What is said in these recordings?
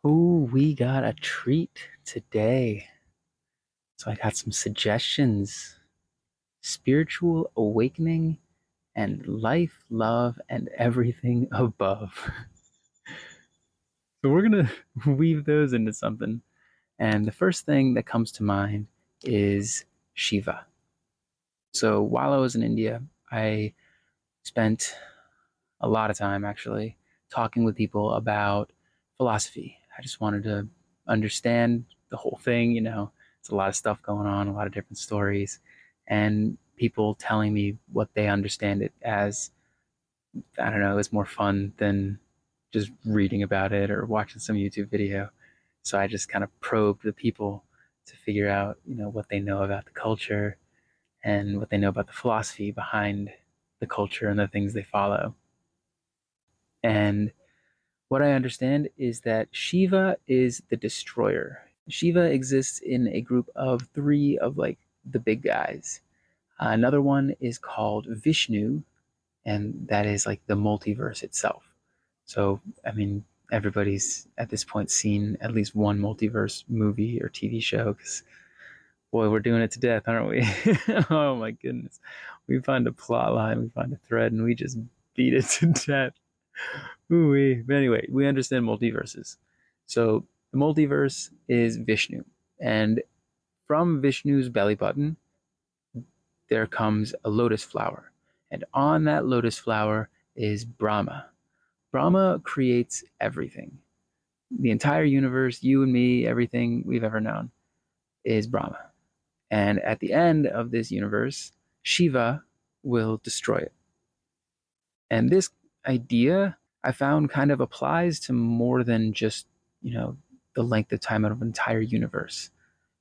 Oh, we got a treat today. So I got some suggestions. Spiritual awakening and life, love, and everything above. So we're going to weave those into something. And the first thing that comes to mind is Shiva. So while I was in India, I spent a lot of time actually talking with people about philosophy. I just wanted to understand the whole thing, It's a lot of stuff going on, a lot of different stories, and people telling me what they understand it as. I don't know, it's more fun than just reading about it or watching some YouTube video. So I just kind of probed the people to figure out, what they know about the culture and what they know about the philosophy behind the culture and the things they follow. And what I understand is that Shiva is the destroyer. Shiva exists in a group of three of like the big guys. Another one is called Vishnu, and that is like the multiverse itself. So, I mean, everybody's at this point seen at least one multiverse movie or TV show because, boy, we're doing it to death, aren't we? Oh my goodness. We find a plot line, we find a thread, and we just beat it to death. Ooh-wee. But anyway, we understand multiverses. So the multiverse is Vishnu. And from Vishnu's belly button, there comes a lotus flower. And on that lotus flower is Brahma. Brahma creates everything. The entire universe, you and me, everything we've ever known is Brahma. And at the end of this universe, Shiva will destroy it. And this idea I found kind of applies to more than just, the length of time of an entire universe.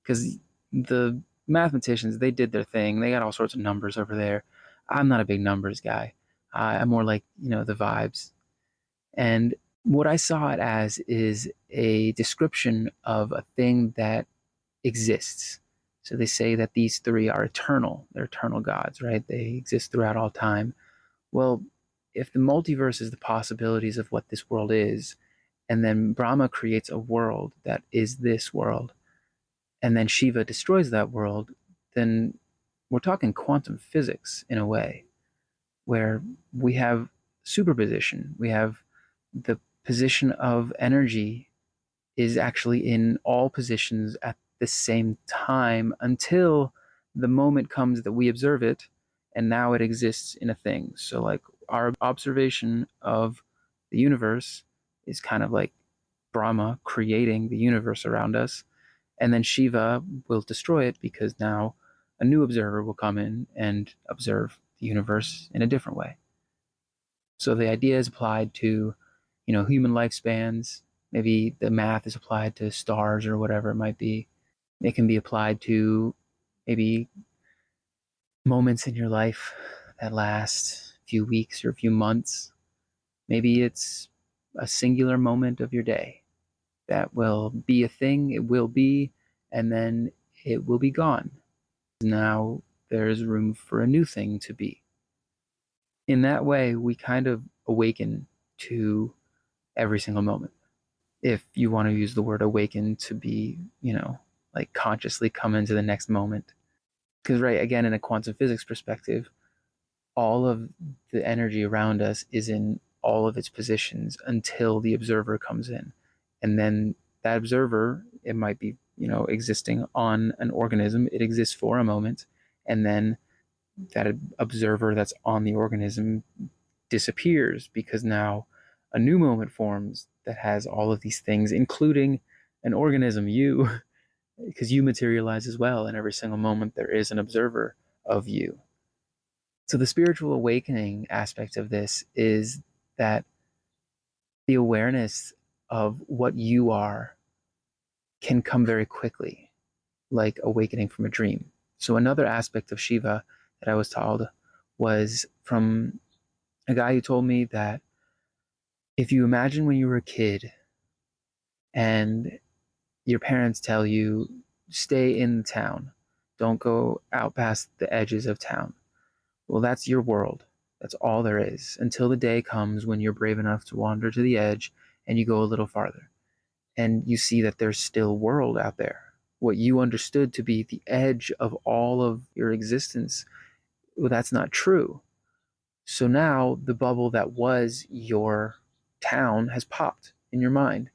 Because the mathematicians, they did their thing. They got all sorts of numbers over there. I'm not a big numbers guy. I'm more like, the vibes. And what I saw it as is a description of a thing that exists. So they say that these three are eternal. They're eternal gods, right? They exist throughout all time. Well, if the multiverse is the possibilities of what this world is, and then Brahma creates a world that is this world, and then Shiva destroys that world, then we're talking quantum physics in a way, where we have superposition. We have the position of energy is actually in all positions at the same time until the moment comes that we observe it, and now it exists in a thing. So like our observation of the universe is kind of like Brahma creating the universe around us, and then Shiva will destroy it because now a new observer will come in and observe the universe in a different way. So the idea is applied to, human lifespans. Maybe the math is applied to stars or whatever it might be. It can be applied to maybe moments in your life that last a few weeks or a few months. Maybe it's a singular moment of your day that will be a thing, it will be, and then it will be gone. Now there's room for a new thing to be. In that way, we kind of awaken to every single moment. If you want to use the word awaken to be, like consciously come into the next moment. Because, right, again, in a quantum physics perspective, all of the energy around us is in all of its positions until the observer comes in. And then that observer, it might be, existing on an organism, it exists for a moment, and then that observer that's on the organism disappears because now a new moment forms that has all of these things, including an organism, you, because you materialize as well. And every single moment there is an observer of you. So the spiritual awakening aspect of this is that the awareness of what you are can come very quickly, like awakening from a dream. So another aspect of Shiva that I was told was from a guy who told me that if you imagine when you were a kid and your parents tell you, stay in town, don't go out past the edges of town. Well, that's your world. That's all there is until the day comes when you're brave enough to wander to the edge and you go a little farther. and you see that there's still world out there. What you understood to be the edge of all of your existence, well, that's not true. So now the bubble that was your town has popped in your mind.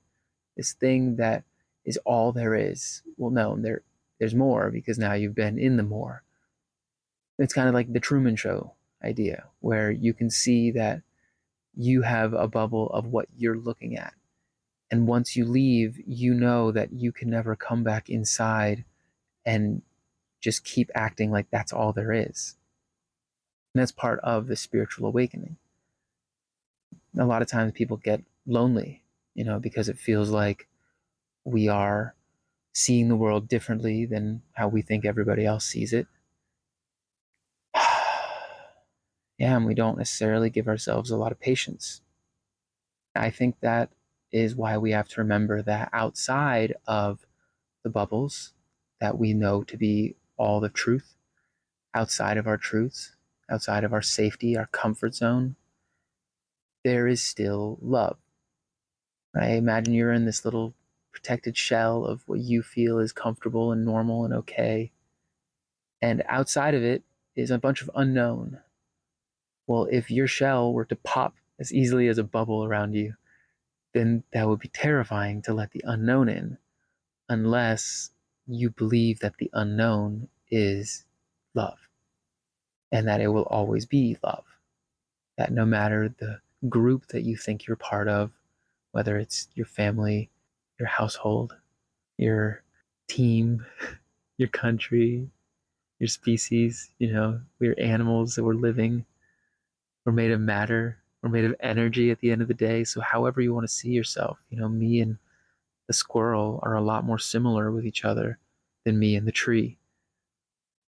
This thing that is all there is. Well, no, there's more because now you've been in the more. It's kind of like the Truman Show idea, where you can see that you have a bubble of what you're looking at. And once you leave, you know that you can never come back inside and just keep acting like that's all there is. And that's part of the spiritual awakening. A lot of times people get lonely, because it feels like we are seeing the world differently than how we think everybody else sees it. Yeah, and we don't necessarily give ourselves a lot of patience. I think that is why we have to remember that outside of the bubbles that we know to be all the truth, outside of our truths, outside of our safety, our comfort zone, there is still love. Right? Imagine you're in this little protected shell of what you feel is comfortable and normal and okay. And outside of it is a bunch of unknown. Well, if your shell were to pop as easily as a bubble around you, then that would be terrifying to let the unknown in, unless you believe that the unknown is love and that it will always be love. That no matter the group that you think you're part of, whether it's your family, your household, your team, your country, your species, we're animals that we're living. We're made of matter. We're made of energy at the end of the day. So however you want to see yourself, me and the squirrel are a lot more similar with each other than me and the tree.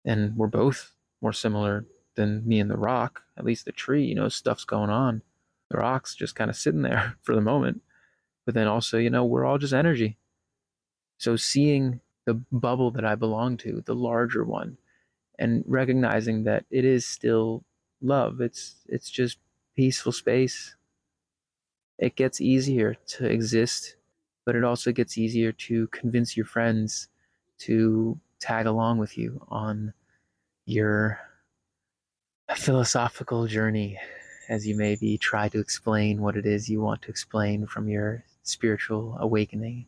And we're both more similar than me and the rock. At least the tree, stuff's going on. The rock's just kind of sitting there for the moment. But then also, we're all just energy. So seeing the bubble that I belong to, the larger one, and recognizing that it is still love. It's just peaceful space. It gets easier to exist, but it also gets easier to convince your friends to tag along with you on your philosophical journey as you maybe try to explain what it is you want to explain from your spiritual awakening.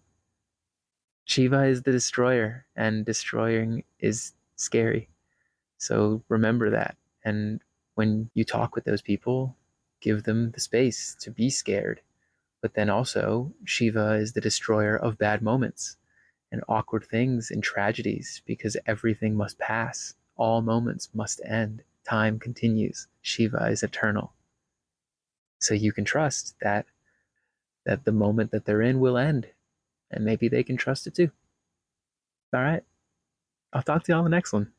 Shiva is the destroyer, and destroying is scary. So remember that. And when you talk with those people, give them the space to be scared. But then also, Shiva is the destroyer of bad moments and awkward things and tragedies, because everything must pass. All moments must end. Time continues. Shiva is eternal. So you can trust that the moment that they're in will end. And maybe they can trust it too. All right. I'll talk to you on the next one.